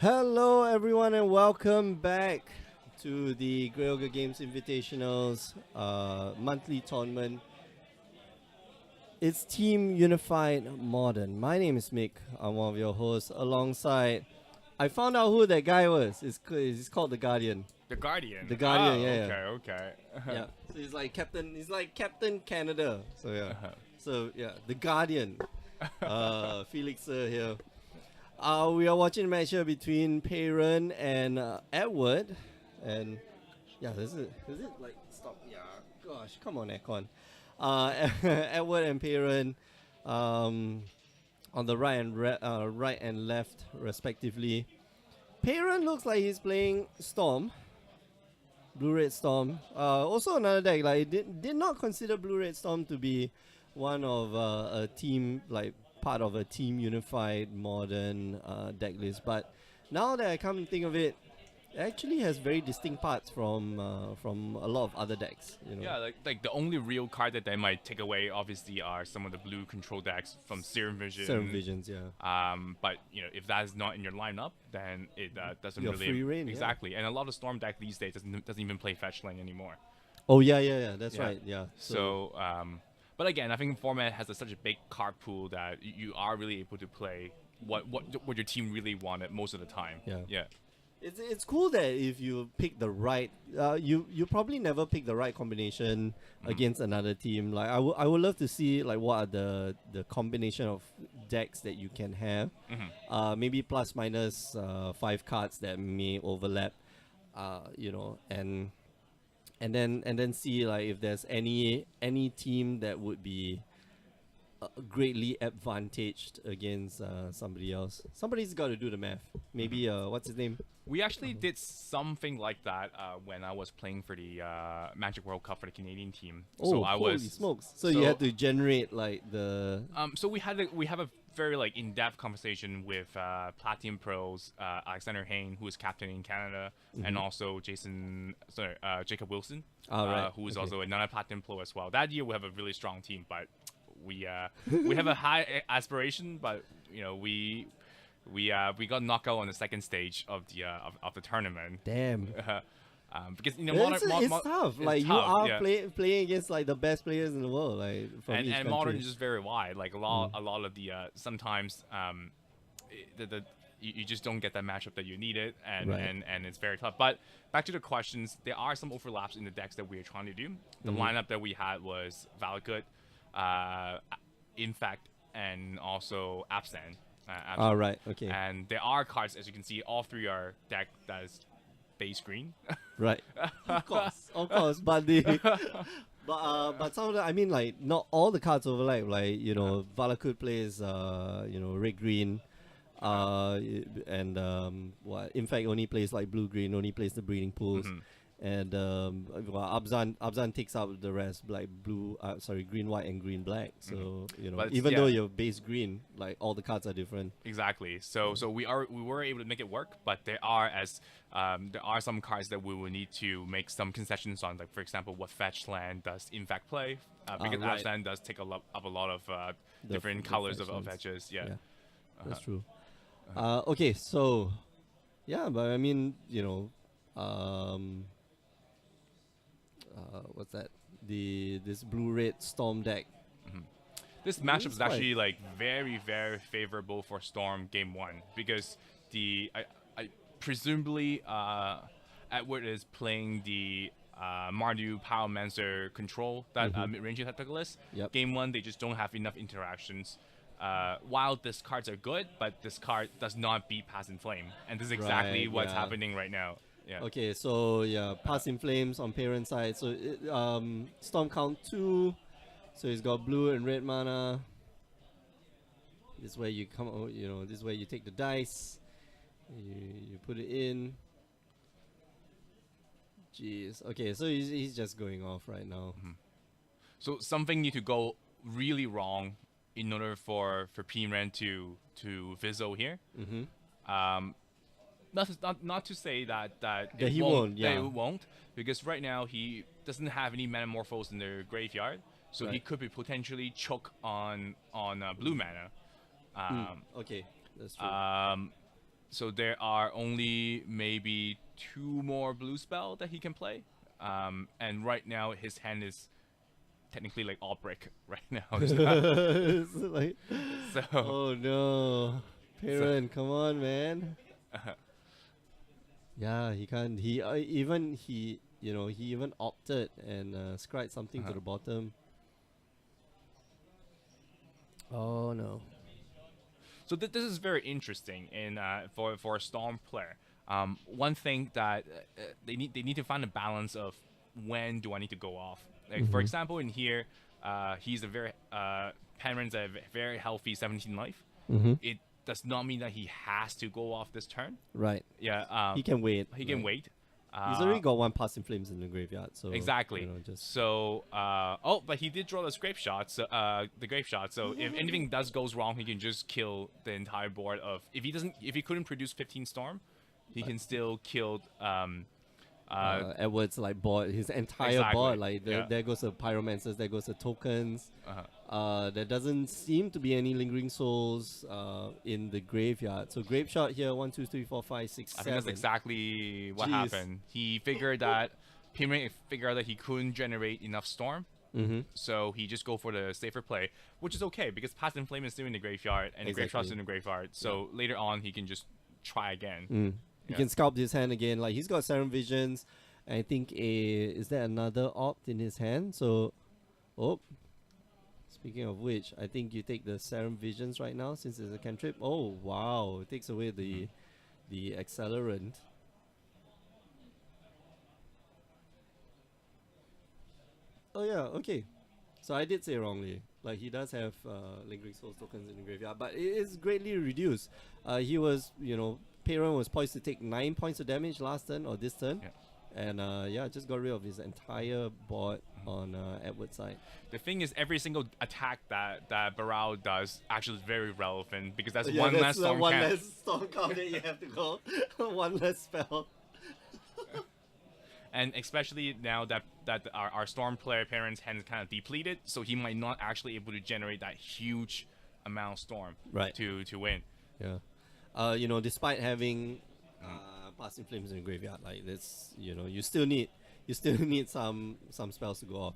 Hello, everyone, and welcome back to the Grey Ogre Games Invitationals monthly tournament. It's Team Unified Modern. My name is Mick. I'm one of your hosts. Alongside, I found out who that guy was. It's called the Guardian. The Guardian. The Guardian, Oh, yeah. Okay. Yeah. So he's like Captain. He's like Captain Canada. So yeah. So yeah, the Guardian. Felix here. We are watching a match here between Pyron and Edward, and yeah, is it like stop? Yeah, gosh, come on, Aircon. Edward and Pyron, on the right and left respectively. Pyron looks like he's playing Storm, Blue Red Storm. Also another deck like did not consider Blue Red Storm to be one of a team like part of a Team Unified Modern deck list, but now that I come to think of it, it actually has very distinct parts from a lot of other decks. You know? Yeah, like the only real card that they might take away, obviously, are some of the blue control decks from Serum Vision. Serum Visions, yeah. But if that is not in your lineup, then it doesn't Your really free reign, exactly. And a lot of Storm deck these days doesn't even play fetch lane anymore. Oh yeah. That's right. Yeah. So but again, I think format has such a big card pool that you are really able to play what your team really wanted most of the time. Yeah. It's cool that if you pick the right, you probably never pick the right combination against another team. Like I would love to see like what are the combination of decks that you can have. Maybe plus minus 5 cards that may overlap. And then see like if there's any team that would be greatly advantaged against somebody else. Somebody's got to do the math. Maybe what's his name? We actually did something like that when I was playing for the Magic World Cup for the Canadian team. Oh, so holy smokes! So you had to generate like the. So we have a very like in-depth conversation with Platinum Pros, Alexander Hain, who is captain in Canada, and also Jacob Wilson, who is also another Platinum Pro as well. That year we have a really strong team, but we have a high aspiration, but we got knocked out on the second stage of the tournament. Damn. Because it's tough. Like you are playing against like the best players in the world, like from each country. Modern is just very wide. Like a lot of the sometimes you just don't get that matchup that you needed, and it's very tough. But back to the questions, there are some overlaps in the decks that we are trying to do. The lineup that we had was Valakut, Infect, and also Absent. All right. Okay. And there are cards, as you can see, all three are deck that is base green. Right. Of course. But but some of the, I mean, like not all the cards overlap. Like Valakut plays red green, and what in fact only plays like blue green, only plays the breeding pools. And Abzan takes out the rest, like green, white, and green, black. So even though you're base green, like all the cards are different. Exactly. So we were able to make it work, but there are some cards that we will need to make some concessions on. Like for example, what fetch land does in fact play? Because Abzan does take up a lot of different colors of fetches. Yeah. That's true. Okay, so yeah, but I mean what's that? This blue red storm deck. This matchup is actually like very favorable for Storm game 1 because I presumably Edward is playing the Mardu Pyromancer control that mid-range tacticalist. Yep. Game 1 they just don't have enough interactions. While these cards are good, but this card does not beat Pass in Flame, and this is exactly what's happening right now. Yeah. Okay, so Pass in Flames on parent side. So Storm count 2. So he's got blue and red mana. This is where you come. This is where you take the dice. You put it in. Jeez. Okay, so he's just going off right now. So something need to go really wrong in order for Pyron to fizzle here. Not to say that he won't. That it won't, because right now he doesn't have any Metamorphose in the graveyard, so he could be potentially choke on blue mana. Okay, that's true. So there are only maybe 2 more blue spell that he can play. And right now his hand is technically like all brick right now. It's like, So oh no, Piran, come on, man. Yeah, he can't. He even he you know he even opted and scried something to the bottom. Oh no. So this is very interesting in for a Storm player. One thing that they need to find a balance of when do I need to go off. Like for example, in here, he's a very Penryn's a very healthy 17 life. It does not mean that he has to go off this turn. Right. Yeah. He can wait. He can wait. He's already got one Passing Flames in the graveyard, so Exactly. You know, just so, but he did draw the scrape shot. So, the grave shot. So if anything goes wrong, he can just kill the entire board of. If he couldn't produce 15 storm, he can still kill. Edward's like board, his entire Exactly. board. Like there goes the Pyromancers, there goes the tokens. There doesn't seem to be any lingering souls in the graveyard. So grave shot here, 1, 2, 3, 4, 5, 6, 7. I think that's exactly what happened. He figured that Pyramid figured out that he couldn't generate enough storm. So he just go for the safer play, which is okay because Past and Flame is still in the graveyard and the grave shot's in the graveyard. So later on he can just try again. He can sculpt his hand again. Like he's got Serum Visions. And I think is there another opt in his hand? So, speaking of which, I think you take the Serum Visions right now since it's a cantrip. Oh wow, it takes away the accelerant. Oh yeah, okay. So I did say wrongly. Like he does have Lingering Souls tokens in the graveyard, but it is greatly reduced. He was, Pyron was poised to take 9 points of damage last turn or this turn. And just got rid of his entire board on Edward's side. The thing is, every single attack that Baral does actually is very relevant because that's one less storm one less storm count that you have to go. One less spell. And especially now that our storm player parents' hand is kind of depleted, so he might not actually able to generate that huge amount of storm to win. Yeah. Despite having Passing Flames in the graveyard, like this, you still need some spells to go off.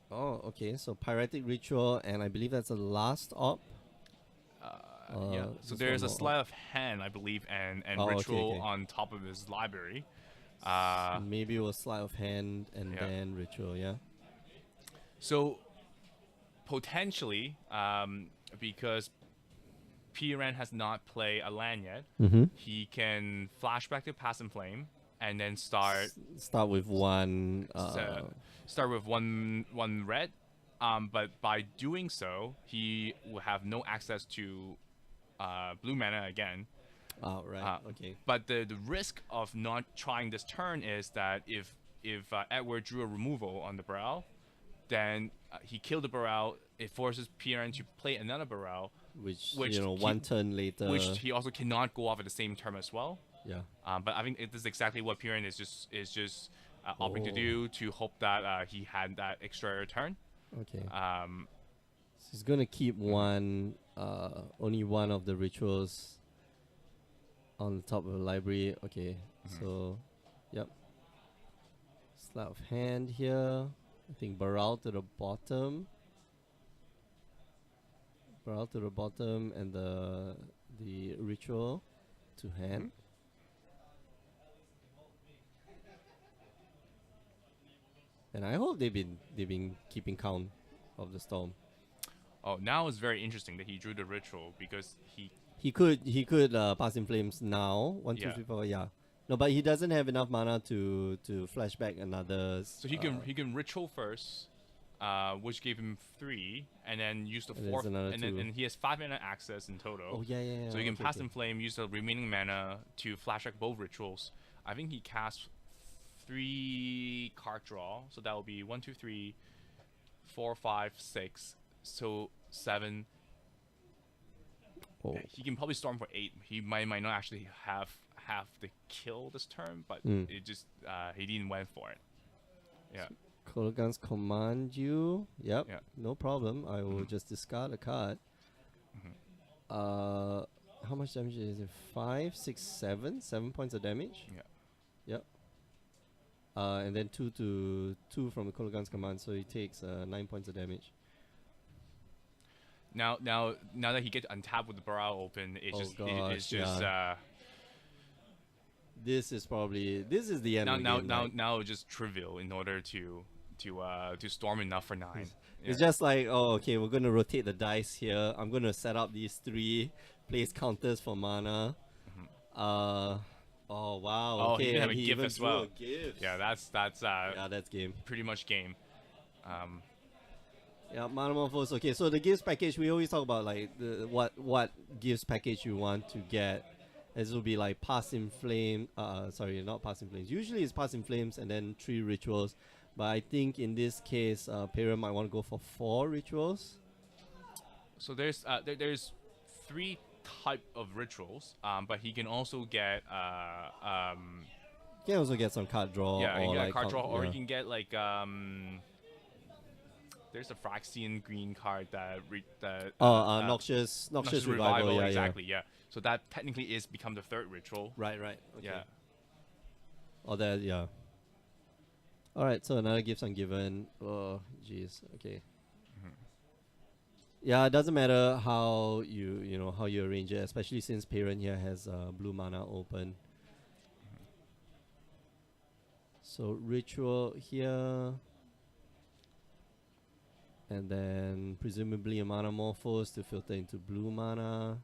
Oh, okay. So Pyretic Ritual, and I believe that's the last op. Yeah. So there's a sleight of hand, I believe, and ritual on top of his library. Maybe it was sleight of hand and then ritual. Yeah. So potentially, because Piran has not played a land yet, he can flashback to Pass and Flame and then start with one. Start with one red. But by doing so, he will have no access to blue mana again. Oh, right. Okay. But the risk of not trying this turn is that if Edward drew a removal on the Baral, then he killed the Baral. It forces Piran to play another Baral, which one turn later, which he also cannot go off at the same turn as well. Yeah. But I think this is exactly what Piran is just opting to do to hope that he had that extra turn. Okay. So he's gonna keep only one of the rituals on the top of the library. Okay. So, yep. Sleight of hand here. I think Baral to the bottom. Baral to the bottom, and the ritual to hand. And I hope they've been keeping count of the storm. Oh, now it's very interesting that he drew the ritual because he could pass in flames now. 1, 2, 3, 4. Yeah. No, but he doesn't have enough mana to flashback another. So he can ritual first, which gave him 3, and then use the 4th, and he has 5 mana access in total. Oh yeah. So he can pass in flame, use the remaining mana to flashback both rituals. I think he cast 3 card draw, so that will be 1, 2, 3, 4, 5, 6, so 7. Oh. He can probably storm for 8. He might not actually have the kill this turn, but it just he didn't went for it. Yeah. Kolaghan's command you. Yep. Yeah. No problem. I will just discard a card. How much damage is it? 5, 6, 7? 7 points of damage? Yeah. Yep. And then 2 from the Kologan's command, so he takes 9 points of damage. Now that he gets untapped with the brow open, it's this is the end. Now it's just trivial in order to storm enough for 9. It's just like, oh, okay, we're gonna rotate the dice here. I'm gonna set up these 3 place counters for mana. Oh wow. Oh, okay, he have a he gift as well. A gift. Yeah, that's that's game. Pretty much game. Yeah, mana morphos. Okay, so the gifts package, we always talk about like what gifts package you want to get. This will be like Pass in Flame. Sorry, not Pass in Flames. Usually it's Pass in Flames and then 3 rituals. But I think in this case, Pyra might want to go for 4 rituals. So there's 3 type of rituals, but he can also get he can also get some card draw. Yeah, he can get a card draw, or yeah. he can get like there's a Phyrexian green card that Noxious Revival. Yeah, exactly. Yeah. So that technically is become the 3rd ritual. Right. Okay. Yeah. Oh, that yeah. All right, so another gift ungiven. Oh, jeez. Okay. Yeah, it doesn't matter how how you arrange it, especially since Pyran here has blue mana open. So ritual here, and then presumably a mana morphos to filter into blue mana.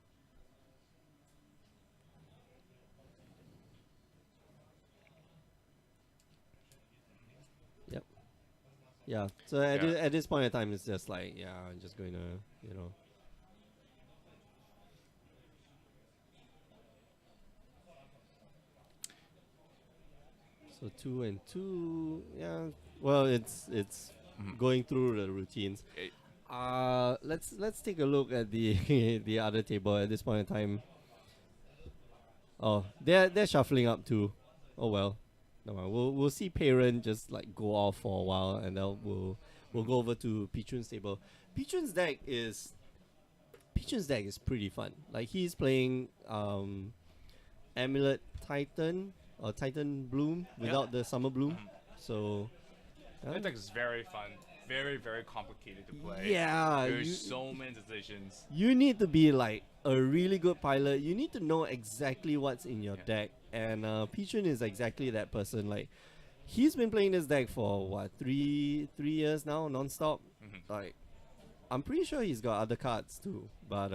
Yeah, so at this point in time, it's just like, yeah, I'm just going to, So 2 and 2, yeah. Well, it's going through the routines. Let's take a look at the the other table at this point in time. Oh, they're shuffling up too. Oh well. No, we'll see Pyran just like go off for a while, and then we'll go over to Pichun's table. Pichun's deck is pretty fun. Like he's playing Amulet Titan or Titan Bloom without the Summer Bloom. So that deck is very fun, very complicated to play. Yeah, there's so many decisions. You need to be like a really good pilot. You need to know exactly what's in your deck. And Pichun is exactly that person. Like, he's been playing this deck for what, 3 years now, non-stop. Like, I'm pretty sure he's got other cards too. But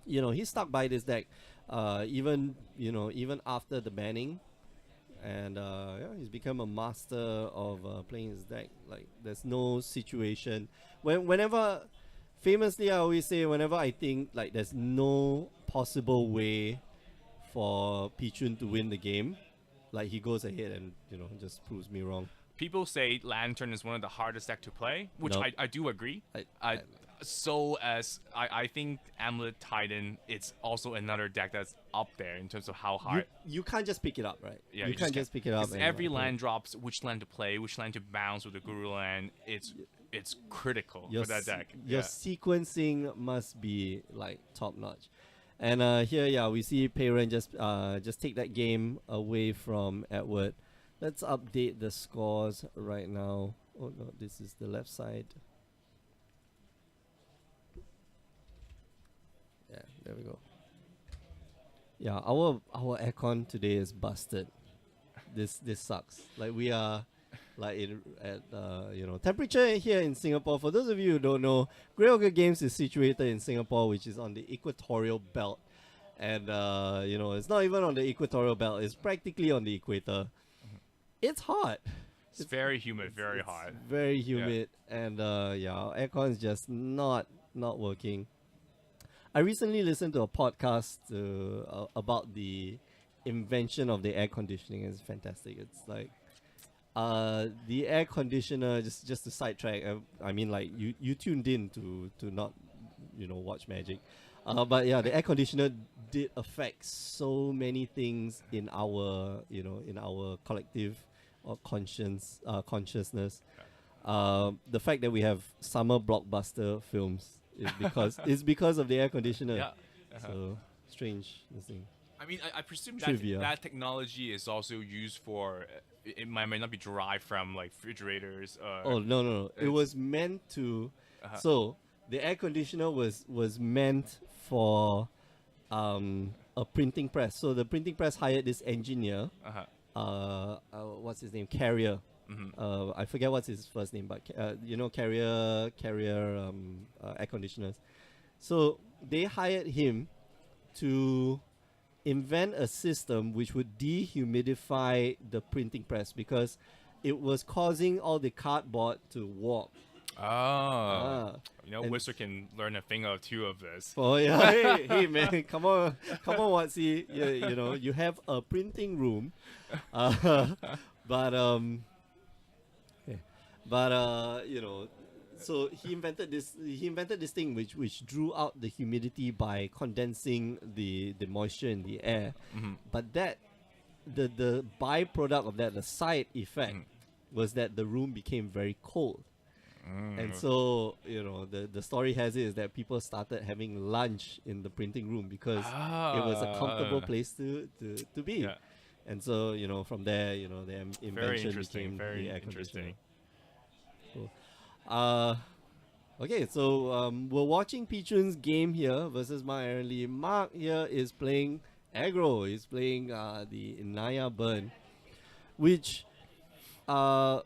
he's stuck by this deck, even after the banning. And he's become a master of playing his deck. Like, there's no situation whenever. Famously, I always say whenever I think like there's no possible way for Pichun to win the game, like he goes ahead and just proves me wrong. People say Lantern is one of the hardest deck to play, which nope. I do agree. I think Amulet Titan, it's also another deck that's up there in terms of how hard. You can't just pick it up, right? Yeah, you can't just pick it up. Every land drops which land to play, which land to bounce with the Guru land. It's critical for that deck. Your sequencing must be like top notch. And here, we see Pyran just take that game away from Edward. Let's update the scores right now. Oh no, this is the left side. Yeah, there we go. Yeah, our aircon today is busted. This sucks. Like we are like temperature here in Singapore. For those of you who don't know, Grey Ogre Games is situated in Singapore, which is on the equatorial belt. And it's not even on the equatorial belt, it's practically on the equator. It's hot. It's very humid, very hot. Very humid, and our aircon is just not working. I recently listened to a podcast about the invention of the air conditioning. It's fantastic. It's like the air conditioner, just to sidetrack, I mean, like you tuned in to not watch Magic, but yeah, the air conditioner did affect so many things in our collective or consciousness. The fact that we have summer blockbuster films it's because of the air conditioner. Yeah. So strange, this thing. I mean, I presume Trivia. that technology is also used for. It might not be derived from like refrigerators. Oh no! It was meant to. So the air conditioner was meant for a printing press. So the printing press hired this engineer. What's his name? Carrier. I forget what's his first name, but Carrier air conditioners. So they hired him to invent a system which would dehumidify the printing press because it was causing all the cardboard to warp. Whistler can learn a thing or two of this. Oh yeah, hey man, come on, Watsy. You have a printing room, so he invented this thing which drew out the humidity by condensing the moisture in the air. But that the byproduct of that, the side effect, was that the room became very cold. And so, the story has it is that people started having lunch in the printing room because it was a comfortable place to be. Yeah. And so, from there, the invention became the air conditioner. Cool. Okay, so we're watching Pichun's game here versus Mark Aaron Lee. Mark here is playing aggro. He's playing the Inaya Burn, which, for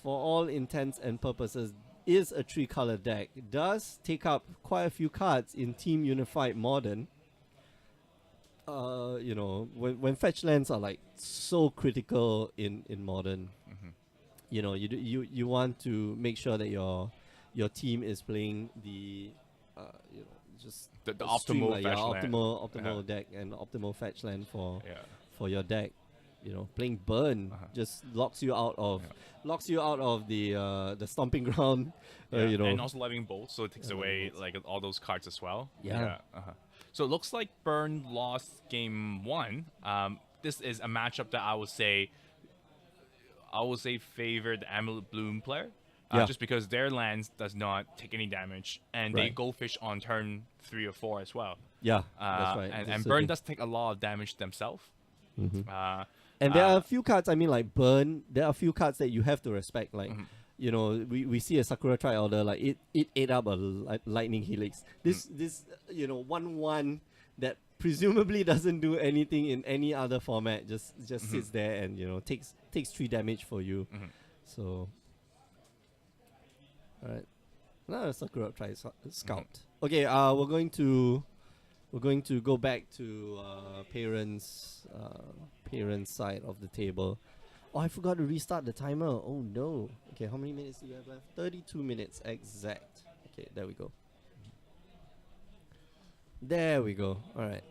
all intents and purposes, is a 3-color deck. It does take up quite a few cards in Team Unified Modern. When fetch lands are like so critical in Modern, you want to make sure that your team is playing the just the optimal fetch land. optimal deck and optimal fetch land for your deck. Playing Burn just locks you out of the stomping ground. And also Living Bolt, so it takes away like all those cards as well. So it looks like Burn lost game 1. This is a matchup that I would say favored the Amulet Bloom player. Just because their lands does not take any damage, and they go fish on turn 3 or 4 as well. Yeah, that's right. And Burn does take a lot of damage themselves. And there are a few cards, like Burn, there are a few cards that you have to respect. Like, we see a Sakura Tri-Order, like it ate up a Lightning Helix. This 1/1 that presumably doesn't do anything in any other format, just sits there and, takes 3 damage for you. So, alright. Another Sakura Scout. Okay, we're going to go back to parents' side of the table. Oh, I forgot to restart the timer. Oh no. Okay, how many minutes do you have left? 32 minutes exact. Okay, there we go. There we go. All right.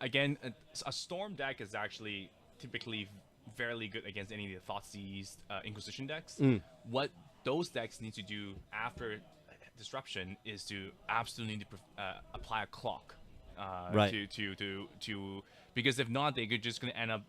Again, a Storm deck is actually typically fairly good against any of the Thoughtseize Inquisition decks. What those decks need to do after Disruption is to absolutely need to apply a clock. To because if not, they're just gonna end up,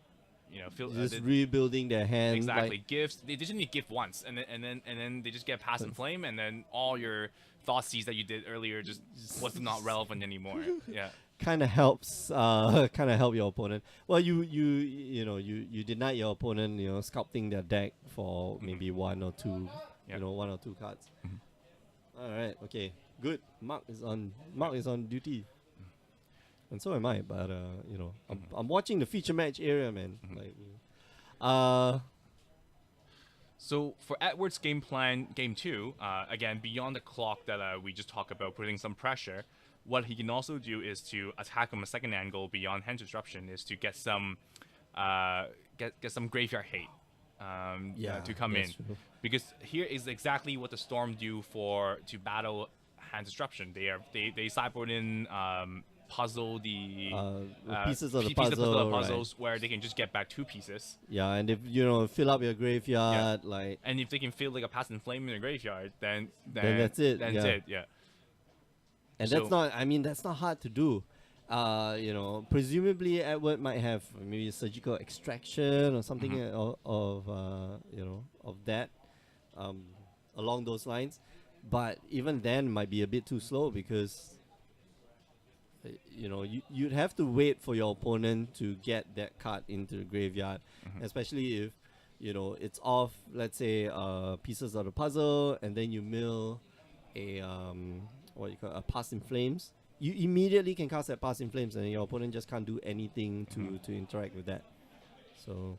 rebuilding their hand. Exactly, gifts. They just need gift once, and then they just get Past in Flame, and then all your Thoughtseize that you did earlier just was not relevant anymore. Yeah, kind of helps. Help your opponent. Well, you deny your opponent, sculpting their deck for maybe 1 or 2, 1 or 2 cards. All right. Okay. Good. Mark is on duty. And so am I, but I'm watching the feature match area, man. So for Edward's game plan, game 2, again beyond the clock that we just talked about, putting some pressure, what he can also do is to attack from a second angle beyond hand disruption, is to get some get some graveyard hate to come in, because here is exactly what the Storm do to battle hand disruption. They sideboard in. Puzzle the pieces of the puzzles, where they can just get back 2 pieces. Yeah, and if fill up your graveyard, and if they can feel like a Past in Flame in the graveyard, then that's it. Then that's it. Yeah. And that's not hard to do. Presumably Edward might have maybe surgical extraction or something of that, along those lines. but even then might be a bit too slow because you'd have to wait for your opponent to get that card into the graveyard, especially if it's off, let's say pieces of the puzzle, and then you mill a what you call a Pass in Flames. You immediately can cast that Pass in Flames, and your opponent just can't do anything to interact with that. So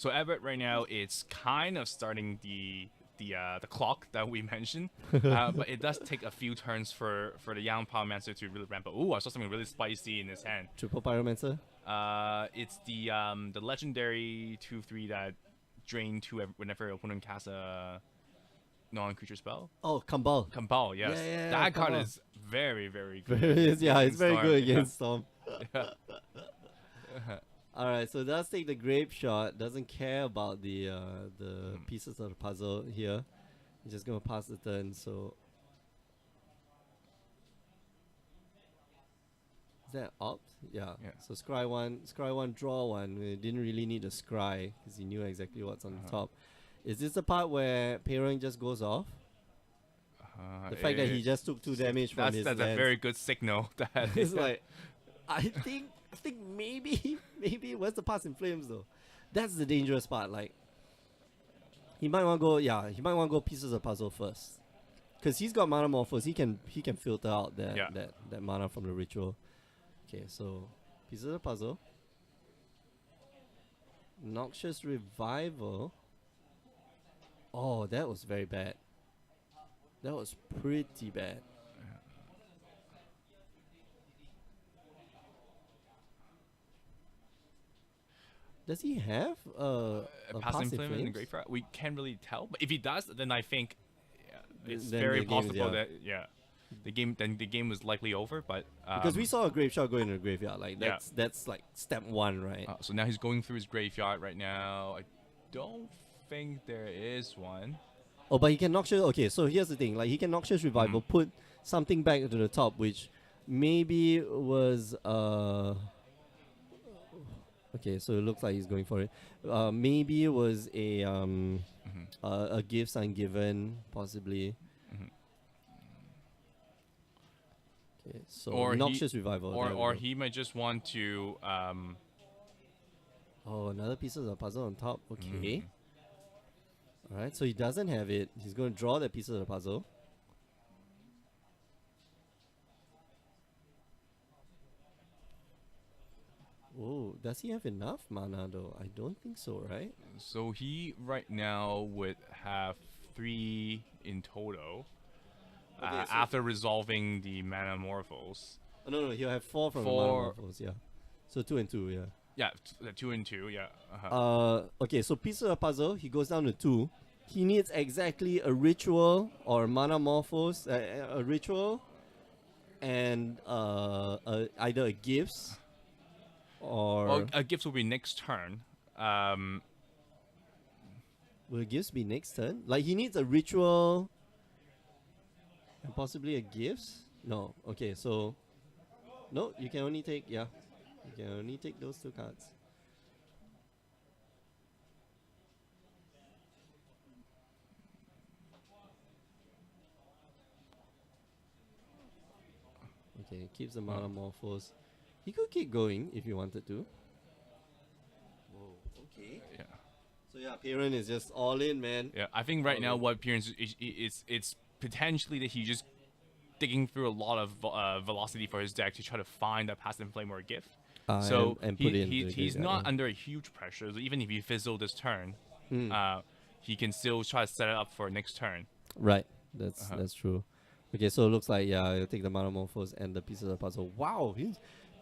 Everett right now it's kind of starting the clock that we mentioned, but it does take a few turns for the young Pyromancer to really ramp up. Ooh, I saw something really spicy in his hand. Triple Pyromancer? It's the legendary 2/3 that drain 2 whenever your opponent casts a non-creature spell. Oh, Kambal. Kambal, yes. Yeah, that card Kambal. is very, very good. it's very Storm. good against Storm. Alright, so does take the grape shot, doesn't care about the pieces of the puzzle here. He's just gonna pass the turn, so is that opt? Yeah. So scry one, draw one. We didn't really need a scry because he knew exactly what's on the top. Is this the part where Pyromancer just goes off? The fact that he just took 2 damage from his That's lens. a very good signal. That It's like, I think maybe where's the Pass in Flames though? That's the dangerous part. Like, he might want to go pieces of puzzle first, because he's got mana morphos. He can filter out that mana from the ritual. Okay, so pieces of puzzle, Noxious Revival. Oh, that was very bad. That was pretty bad. Does he have a Passing Flame Flame in the graveyard? We can't really tell, but if he does, then I think it's very possible that the game was likely over. But because we saw a grave shot go into the graveyard, like that's like step 1, right? So now he's going through his graveyard right now. I don't think there is one. Oh, but he can Noxious. Okay, so here's the thing: like he can Noxious Revival, put something back to the top, which maybe was okay, so it looks like he's going for it. Maybe it was a Gifts Ungiven, possibly. Okay, so or Noxious Revival. Or he might just want to. Oh, another piece of the puzzle on top. Okay. Alright, so he doesn't have it. He's going to draw that piece of the puzzle. Oh, does he have enough mana though? I don't think so, right? So he right now would have 3 in total. Okay, so after resolving the mana morphos. Oh, no, he'll have 4 from the mana morphos, yeah. So 2 and 2, yeah. Yeah, 2 and 2, yeah. Okay, so piece of the puzzle, he goes down to 2. He needs exactly a ritual or mana morphos, a ritual, and either a gifts or a gifts will be next turn. Will gifts be next turn? Like he needs a ritual and possibly a gifts? No. Okay, so no, you can only take you can only take those 2 cards. Okay, keeps the mana morphos. He could keep going if he wanted to. Whoa, okay. Yeah. So yeah, Pyron is just all in, man. Yeah, I think right now what appearance is it's potentially that he's just digging through a lot of velocity for his deck to try to find a Pass in Flame or a gift. So and put he's not under a huge pressure. So even if he fizzled this turn, he can still try to set it up for next turn. Right, that's true. Okay, so it looks like he'll take the mana morphos and the pieces of the puzzle. Wow,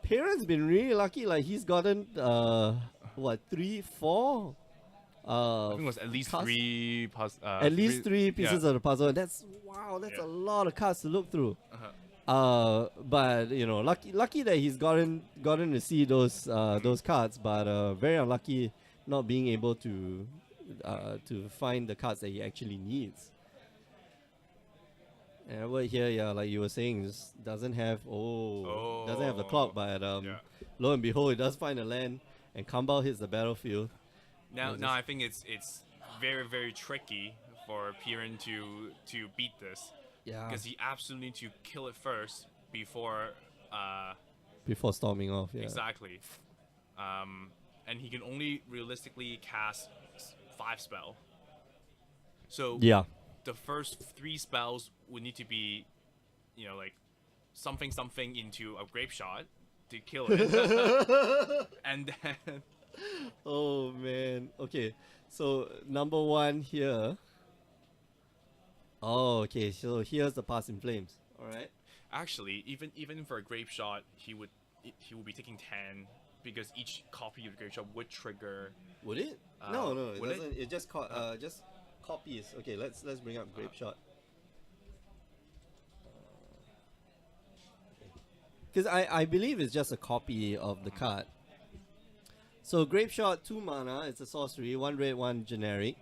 Pyron's been really lucky. Like he's gotten 3, 4. I think it was at least 3 at least 3 pieces of the puzzle. That's a lot of cards to look through. But lucky that he's gotten to see those cards, but very unlucky not being able to find the cards that he actually needs. And over here, like you were saying, just doesn't have the clock, but lo and behold, it does find a land, and Kambal hits the battlefield. Now I think it's very, very tricky for Piran to beat this. Yeah. Because he absolutely need to kill it first before. Before storming off. Yeah. Exactly. And he can only realistically cast 5 spell. So Yeah. the first 3 spells would need to be, like something into a grape shot to kill it, and then. Oh man. Okay. So number 1 here. Oh, okay. So here's the Pass in Flames. All right. Actually, even for a grape shot, he would be taking 10 because each copy of the grape shot would trigger. Would it? No, it would doesn't. It just just copies. Okay, let's bring up grape shot. Because I believe it's just a copy of the card. So Grape Shot, 2 mana, it's a sorcery, 1 red, 1 generic.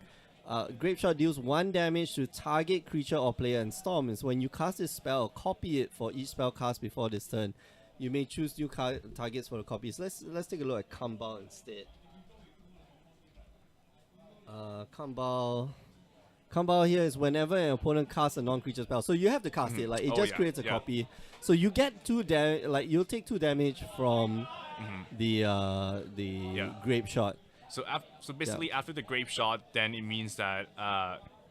Grape Shot deals 1 damage to target creature or player, and Storm is when you cast this spell, copy it for each spell cast before this turn. You may choose new targets for the copies. Let's take a look at Kambal instead. Kambal here is whenever an opponent casts a non-creature spell. So you have to cast it, like it just creates a copy. So you get 2 damage, like you'll take 2 damage from the Grape Shot. So basically after the Grape Shot, then it means that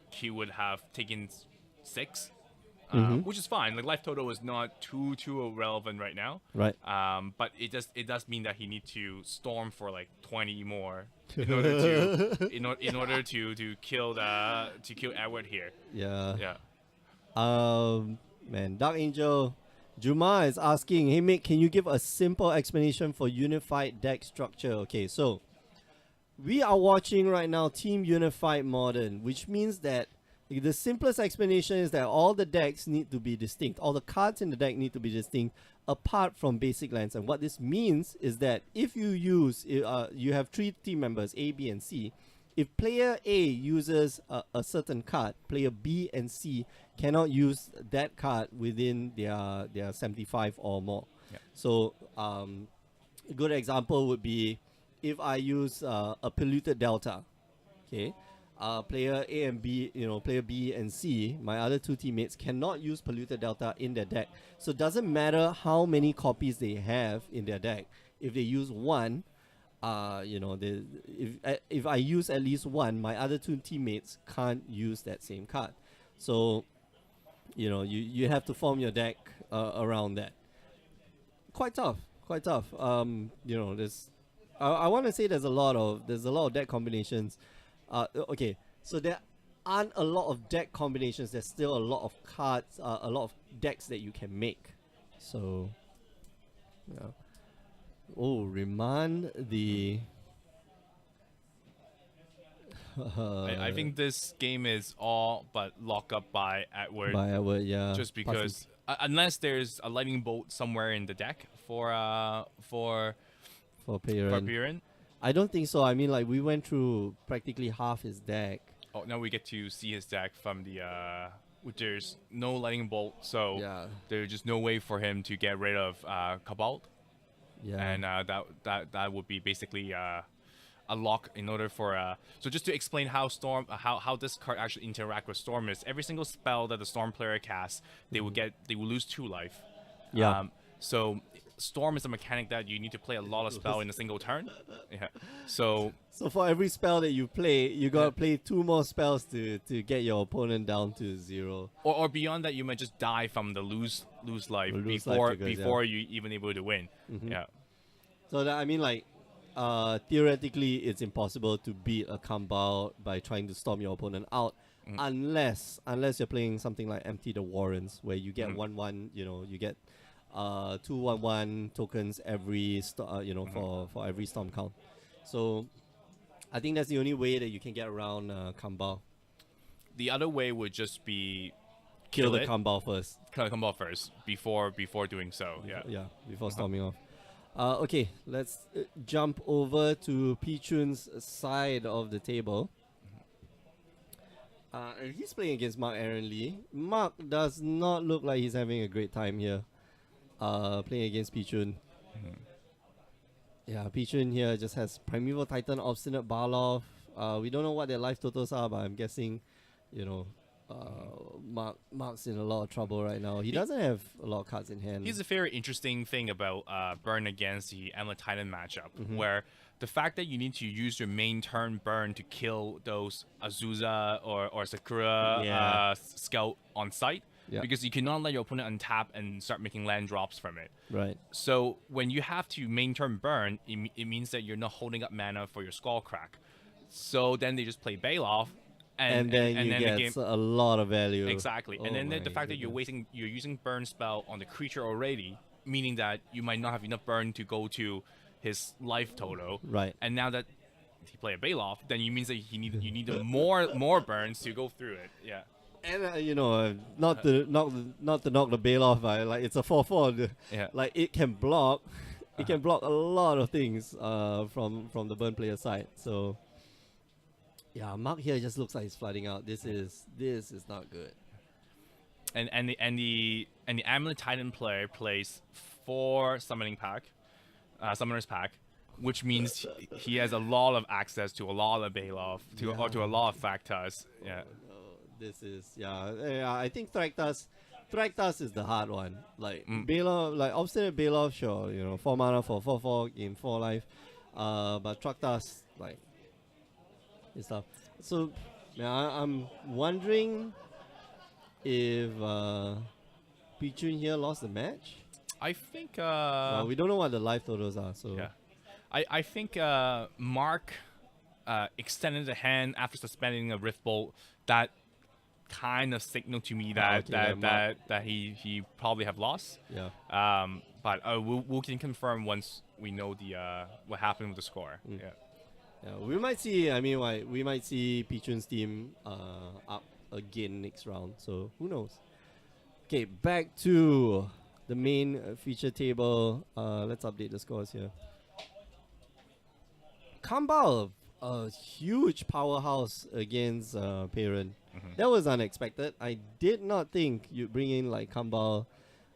he would have taken 6, which is fine. Like life total is not too irrelevant right now. Right. But it does mean that he needs to storm for like 20 more in order to in order to kill Edward here. Yeah. Yeah. Man, Dark Angel Juma is asking, hey Mick, can you give a simple explanation for unified deck structure? Okay, so we are watching right now Team Unified Modern, which means that the simplest explanation is that all the decks need to be distinct. All the cards in the deck need to be distinct apart from basic lands. And what this means is that if you use, you have 3 team members, A, B, and C. If player A uses a certain card, player B and C cannot use that card within their 75 or more. Yeah. So a good example would be if I use a Polluted Delta, okay, player A and B, player B and C, my other 2 teammates cannot use Polluted Delta in their deck. So it doesn't matter how many copies they have in their deck. If they use 1, if I use at least 1, my other 2 teammates can't use that same card. So, you have to form your deck around that. Quite tough. There's, I want to say there's a lot of deck combinations. Okay, so there aren't a lot of deck combinations. There's still a lot of cards, a lot of decks that you can make. So, yeah. Oh, remand the. I think this game is all but locked up by Edward. By Edward, yeah. Just because, unless there's a lightning bolt somewhere in the deck for Piran. I don't think so. I mean, like we went through practically half his deck. Oh, now we get to see his deck from the. There's no lightning bolt, so there's just no way for him to get rid of Cabal. Yeah. And that would be basically a lock in order for so just to explain how Storm how this card actually interact with Storm is every single spell that the Storm player casts, they will lose 2 life. Yeah. So Storm is a mechanic that you need to play a lot of spell in a single turn. Yeah. So for every spell that you play, you gotta play 2 more spells to get your opponent down to 0. Or beyond that, you might just die from the lose life before you even able to win. Yeah. So that, I mean, like theoretically, it's impossible to beat a Kambal by trying to storm your opponent out, unless you're playing something like Empty the Warrens, where you get 1/1. You get 2/1/1 tokens every for every storm count. So I think that's the only way that you can get around Kambal. The other way would just be kill the Kambal first. Kill the Kambal first before doing so. Yeah. Before storming off. Okay, let's jump over to Pichun's side of the table. And he's playing against Mark Aaron Lee. Mark does not look like he's having a great time here. Playing against Pichun. Yeah, Pichun here just has Primeval Titan, Obstinate Barloff. We don't know what their life totals are, but I'm guessing you know, Mark's in a lot of trouble right now. He doesn't have a lot of cards in hand. Here's a very interesting thing about burn against the Amulet Titan matchup, where the fact that you need to use your main turn burn to kill those Azusa or Sakura scout on site, because you cannot let your opponent untap and start making land drops from it. Right. So when you have to main turn burn, it means that you're not holding up mana for your Skullcrack. So then they just play Bailoff. And then you get a lot of value. Exactly. And then the fact that you're using burn spell on the creature already, meaning that you might not have enough burn to go to his life total. Right. And now that he play a Bailoff, then it means that you need more burns to go through it. Yeah. And you know, not to knock the Bailoff, like it's a 4/4. Yeah. Like it can block, it can block a lot of things from the burn player side. So. Yeah, Mark here just looks like he's flooding out. This is not good. And the Amulet Titan player plays 4 summoning pack, summoners pack, which means he has a lot of access to a lot of Bailoff, or to a lot of Thraktas. Yeah. This is I think Thraktas is the hard one. Like Bailoff, like Obstinate Bailoff, sure, you know, 4 mana for 4/4 in 4 life. But Thraktas, like, and stuff. So, I'm wondering if Pichun here lost the match. I think. Well, we don't know what the life totals are. So yeah, I think Mark extended the hand after suspending a Rift Bolt. That kind of signaled to me that that he probably have lost. Yeah. But we can confirm once we know the what happened with the score. Yeah. Yeah, we might see. I mean, we might see Pichun's team up again next round. So who knows? Okay, back to the main feature table. Let's update the scores here. Kambal, a huge powerhouse against Peyran. That was unexpected. I did not think you'd bring in like Kambal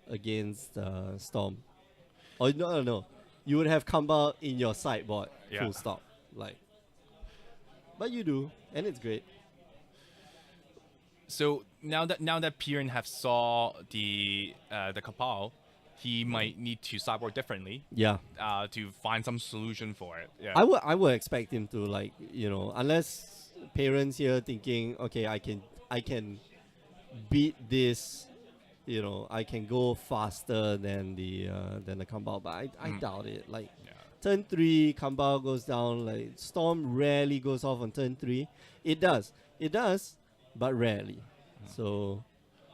against Storm. Or no. You would have Kambal in your sideboard. Yeah. Full stop. Like, but you do, and it's great. So now that Piran have saw the Kapal, he might need to sideboard differently. Yeah. To find some solution for it. Yeah. I would expect him to, like, you know, unless parents here thinking, okay, I can beat this, you know, I can go faster than the Kambal, but I doubt it. Like. Yeah. Turn 3, Kambal goes down. Like, Storm rarely goes off on turn 3. It does, but rarely. So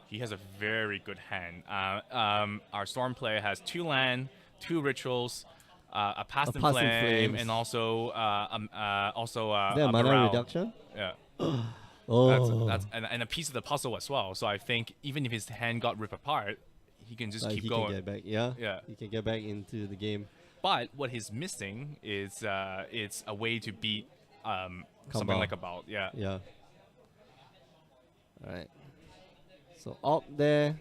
he has a very good hand. Our Storm player has 2 land, 2 rituals, a Past in Flame, and also is there a mana morale. reduction? Yeah. Oh, That's and a piece of the puzzle as well. So I think even if his hand got ripped apart, he can just keep going. Can get back. Yeah. Yeah. He can get back into the game. But what he's missing is it's a way to beat something like a Bolt. Yeah. Yeah. All right. So up there,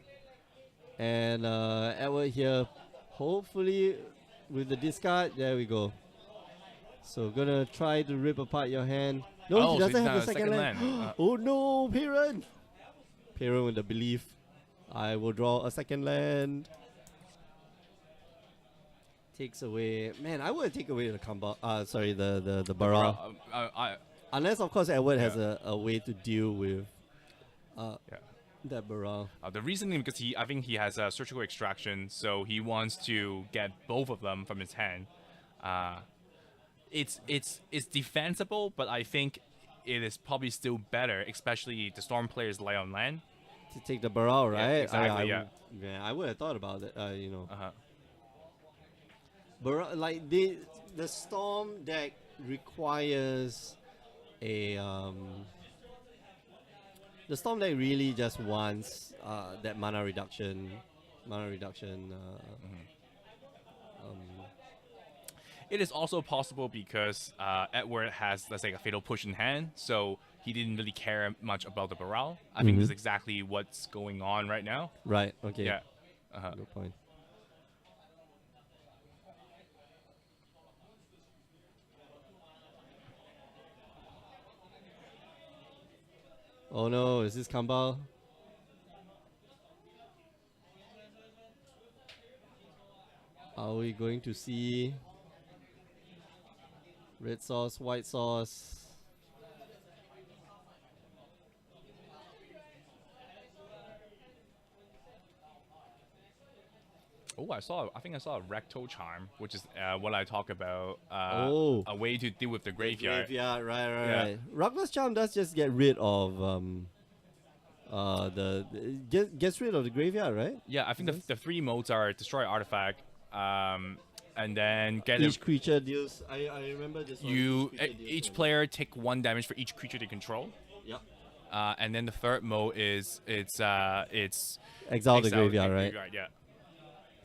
and Edward here, hopefully with the discard. There we go. So gonna try to rip apart your hand. No, he doesn't have the second land. Oh no, Peyran with the belief. I will draw a second land. Takes away. Man, I would take away the Kambal. Sorry, the Baral. Unless, of course, Edward has a way to deal with that Baral. The reasoning because I think he has a surgical extraction, so he wants to get both of them from his hand. It's defensible, but I think it is probably still better, especially the Storm players lay on land. To take the Baral, right? Yeah, exactly. Yeah. I would have thought about it. You know. But like the Storm deck requires a the Storm deck really just wants that mana reduction. It is also possible because Edward has, let's say, a Fatal Push in hand, so he didn't really care much about the Baral. I think this is exactly what's going on right now. Right. Okay. Yeah. Good point. Oh no, is this Kambal? Are we going to see red sauce, white sauce? Oh, I think I saw a rectal charm, which is what I talk about. Oh. A way to deal with the graveyard. Graveyard, right, Yeah. right. Ragna's Charm does just get rid of gets rid of the graveyard, right? Yeah, I think the three modes are destroy artifact, and then get Each creature deals. I remember this one. each player take 1 damage for each creature they control. Yep. And then the third mode is it's Exile the graveyard, right? Yeah.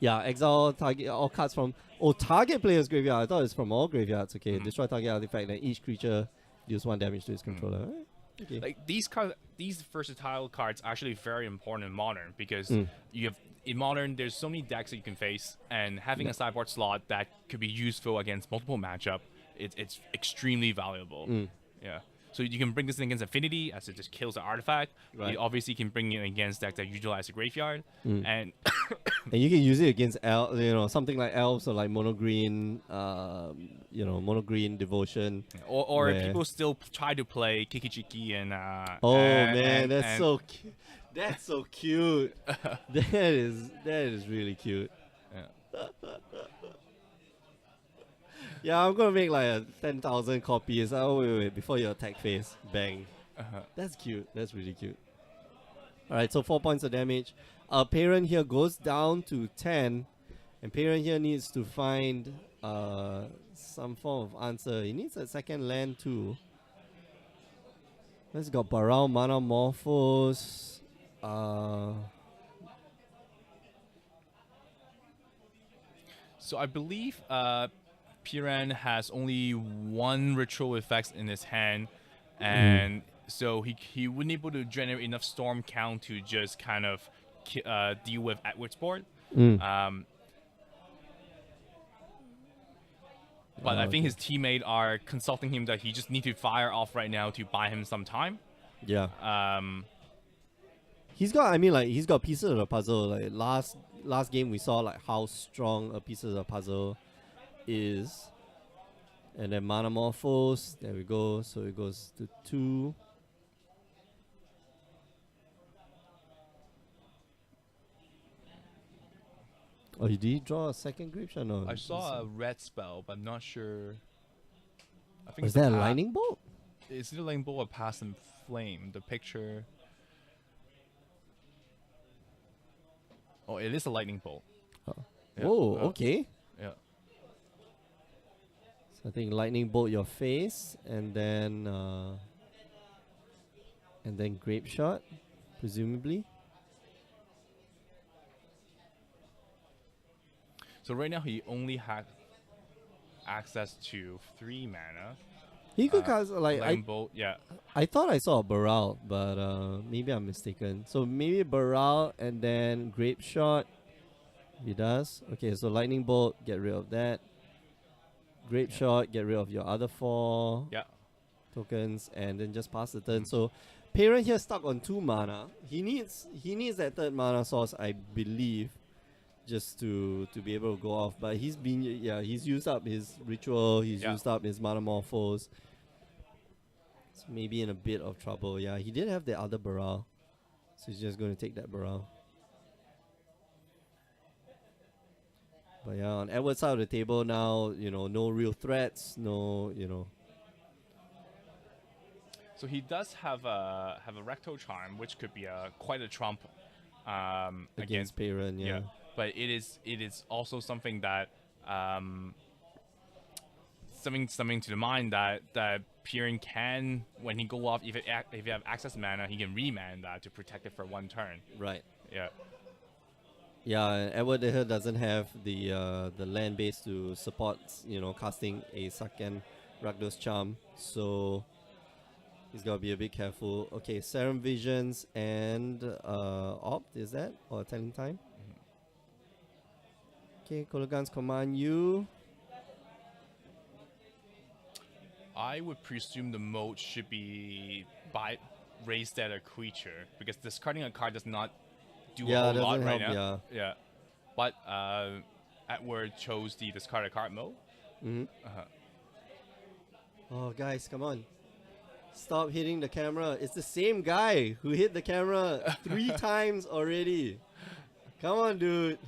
Yeah, exile target all cards from target player's graveyard. I thought it's from all graveyards. Okay, destroy target artifact, then each creature deals 1 damage to its controller. Right? Okay. Like these versatile cards are actually very important in modern because you have in modern there's so many decks that you can face, and having a sideboard slot that could be useful against multiple matchup, it's extremely valuable. Yeah. So you can bring this in against Affinity, as it just kills the artifact. Right. You obviously can bring it against decks that utilize the graveyard, and and you can use it against something like elves or like mono green, mono green devotion. Or people still try to play Kikichiki and. That's so cute. That's so cute. that is really cute. Yeah. Yeah, I'm gonna make like 10,000 copies. Oh wait, before your attack phase, bang. That's cute. That's really cute. All right, so 4 points of damage. Parent here goes down to 10, and Parent here needs to find some form of answer. He needs a second land too. Let's go Baral Mana Morphos. So I believe Piran has only 1 ritual effects in his hand, and so he wouldn't able to generate enough storm count to just kind of deal with Edward's board. But I think his teammate are consulting him that he just need to fire off right now to buy him some time. Yeah. He's got pieces of the puzzle. Like last game we saw like how strong a piece of the puzzle is. And then Mana Morphos, there we go. So it goes to 2. Oh, did he draw a second grip shot? No. I saw a red spell, but I'm not sure. I think is that a lightning bolt? Is it a lightning bolt or pass and flame? The picture. Oh, it is a lightning bolt. Oh, yeah. Okay. Yeah. So I think lightning bolt your face, and then grape shot, presumably. So right now he only had access to 3 mana. He could cast lightning bolt. Yeah. I thought I saw a Baral, but maybe I'm mistaken. So maybe Baral and then grape shot. He does. Okay, so lightning bolt, get rid of that. Grape shot, get rid of your other 4 tokens, and then just pass the turn. So Parent here stuck on 2 mana. He needs that 3rd mana source, I believe, just to be able to go off. But he's used up his ritual. He's used up his Mana Morphos. It's maybe in a bit of trouble. Yeah, he did have the other Baral, so he's just going to take that Baral. But yeah, on Edward's side of the table now, no real threats, no. So he does have a rectal charm, which could be quite a trump against Parent. Yeah. But it is also something that something to the mind that Piran can, when he go off, if you have access mana, he can reman that to protect it for 1 turn. Right. Yeah. Yeah, Edward here doesn't have the land base to support casting a second Rakdos Charm, so he's gotta be a bit careful. Okay, Serum Visions and Opt, is that, or Telling Time? Okay, Kolaghan's command you. I would presume the mode should be raise that a creature because discarding a card does not do Yeah, a whole doesn't lot right help, now. Yeah. But Edward chose the discard a card mode. Oh, guys, come on. Stop hitting the camera. It's the same guy who hit the camera 3 times already. Come on, dude.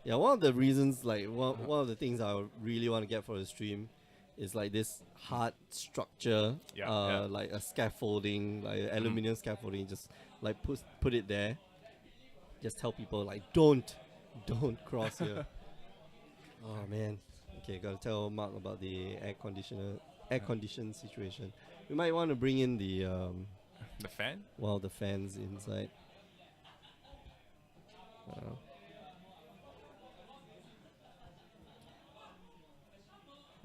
Yeah, one of the reasons, like, one of the things I really want to get for the stream is like this hard structure, like a scaffolding, like aluminum scaffolding, just like put it there. Just tell people like don't cross here. Oh man. Okay, gotta tell Mark about the air condition situation. We might want to bring in the fan. Well, the fans inside.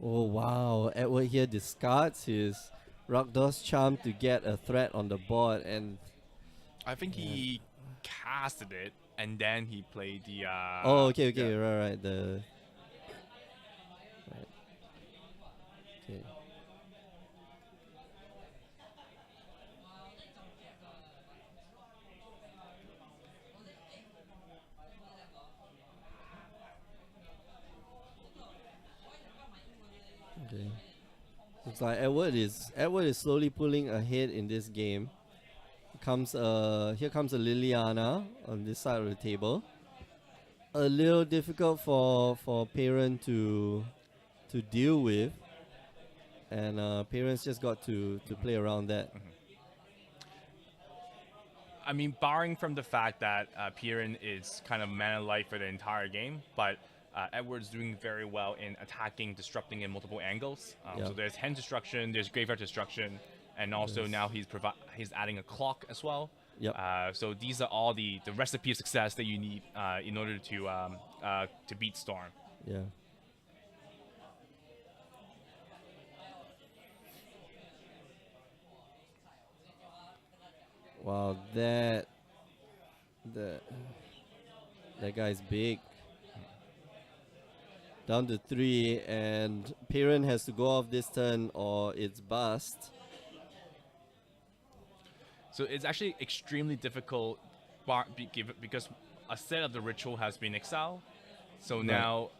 Oh wow, Edward here discards his Rakdos Charm to get a threat on the board, and I think he casted it and then he played the oh okay, right, the right. Okay. Okay. Looks like Edward is slowly pulling ahead in this game. Here comes a Liliana on this side of the table. A little difficult for Pyron to deal with, and Pyron's just got to play around that. I mean, barring from the fact that Pyron is kind of mana light for the entire game, but Edward's doing very well in attacking, disrupting in multiple angles. So there's hand destruction, there's graveyard destruction, and also now he's adding a clock as well. Yep. So these are all the recipe of success that you need in order to beat Storm. Yeah. Wow, that guy's big. Down to 3, and Pyron has to go off this turn or it's bust. So it's actually extremely difficult because a set of the ritual has been exiled. So now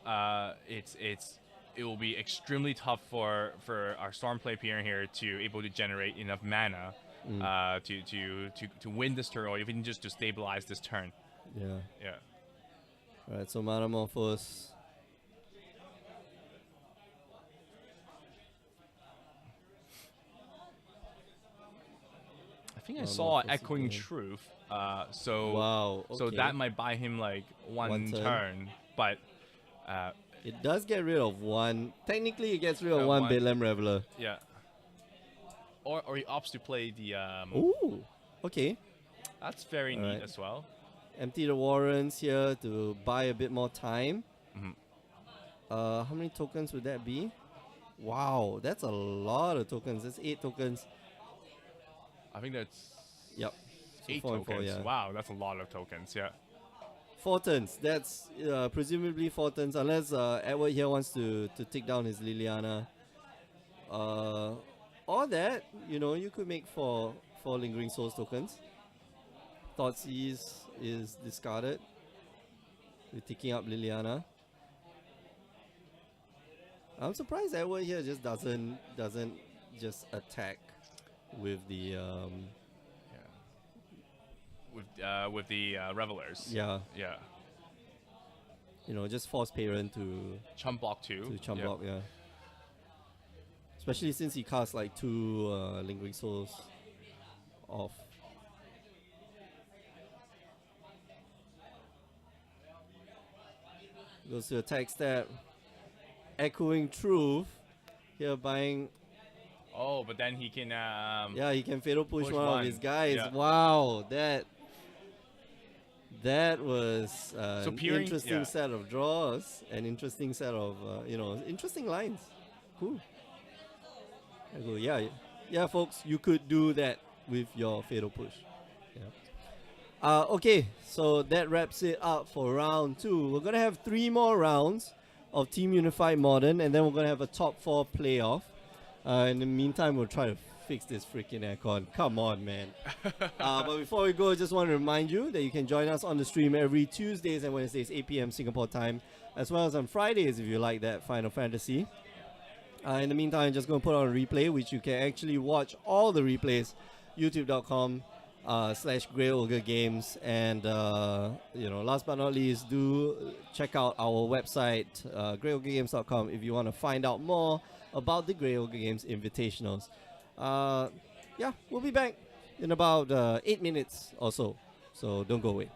it will be extremely tough for our Stormplay Pyron here to able to generate enough mana to win this turn, or even just to stabilize this turn. Yeah. Alright, so Metamorphose. I think I saw Echoing Truth. So that might buy him like one turn, but it does get rid of one. Technically, it gets rid of one Bedlam Reveler. Yeah. Or he opts to play the. Ooh, okay. That's very neat as well. Empty the Warrens here to buy a bit more time. How many tokens would that be? Wow, that's a lot of tokens. That's 8 tokens. I think that's 8 tokens. 4, yeah. Wow, that's a lot of tokens. Yeah. 4 turns. That's presumably 4 turns, unless Edward here wants to take down his Liliana. Or that, you could make 4 Lingering Souls tokens. Thoughtseize is discarded. We're taking up Liliana. I'm surprised Edward here just doesn't just attack with the with the Revelers. Yeah. Just force Pyron to chump block 2. To chump block, yeah. Especially since he casts like 2 Lingering Souls off. Goes to attack step. Echoing Truth. Here buying. Oh, but then he can. He can fatal push one of his guys. Yeah. Wow, that was an interesting set of draws, an interesting set of interesting lines. Cool. Yeah, folks, you could do that with your fatal push. Yeah. Okay, so that wraps it up for round 2. We're gonna have 3 more rounds of Team Unified Modern, and then we're gonna have a top 4 playoff. In the meantime, we'll try to fix this freaking aircon. Come on, man. But before we go, I just want to remind you that you can join us on the stream every Tuesdays and Wednesdays, 8 p.m. Singapore time, as well as on Fridays if you like that Final Fantasy. In the meantime, I'm just going to put on a replay, which you can actually watch all the replays, youtube.com/Grey Ogre Games. And, last but not least, do check out our website, greyogegames.com, if you want to find out more about the Grey Ogre Games Invitationals. We'll be back in about 8 minutes or so. So don't go away.